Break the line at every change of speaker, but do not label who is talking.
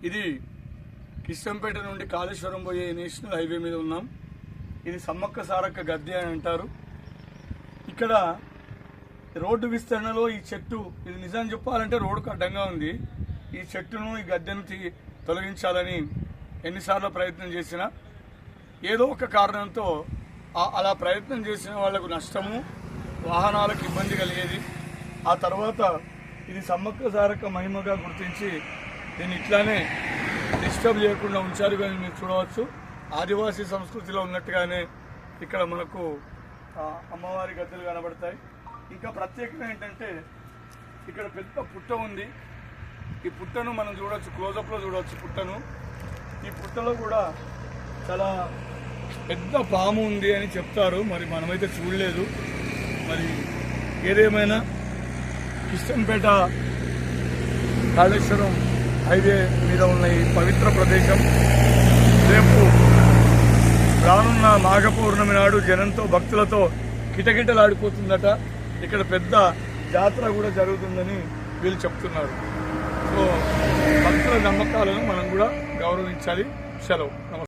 ఇది కిష్టంపేట నుండి కాళేశ్వరం పోయే నేషనల్ హైవే మీద ఉన్నాం. ఇది సమ్మక్క సారక్క గద్దె అని అంటారు. ఇక్కడ రోడ్డు విస్తరణలో ఈ చెట్టు, ఇది నిజం చెప్పాలంటే రోడ్డుకు అడ్డంగా ఉంది. ఈ చెట్టును, ఈ గద్దెను తొలగించాలని ఎన్నిసార్లు ప్రయత్నం చేసినా ఏదో ఒక కారణంతో అలా ప్రయత్నం చేసిన వాళ్లకు నష్టము, వాహనాలకు ఇబ్బంది కలిగేది. ఆ తర్వాత ఇది సమ్మక్క సారక్క మహిమగా గుర్తించి దీన్ని ఇట్లానే డిస్టర్బ్ చేయకుండా ఉంచారు. కానీ మీరు చూడవచ్చు, ఆదివాసీ సంస్కృతిలో ఉన్నట్టుగానే ఇక్కడ మనకు అమ్మవారి గద్దెలు కనబడతాయి. ఇంకా ప్రత్యేకత ఏంటంటే ఇక్కడ పెద్ద పుట్ట ఉంది. ఈ పుట్టను మనం చూడవచ్చు, క్లోజప్లో చూడవచ్చు పుట్టను. ఈ పుట్టలో కూడా చాలా పెద్ద పాము ఉంది అని చెప్తారు. మరి మనమైతే చూడలేదు. మరి ఏదేమైనా కిష్టంపేట కాళేశ్వరం హైవే మీద ఉన్న ఈ పవిత్ర ప్రదేశం రేపు రానున్న మాఘ పౌర్ణమి నాడు జనంతో, భక్తులతో కిటకిటలాడిపోతుందట. ఇక్కడ పెద్ద జాతర కూడా జరుగుతుందని వీళ్ళు చెప్తున్నారు. సో భక్తుల నమ్మకాలను మనం కూడా గౌరవించాలి. సెలవు. నమస్తే.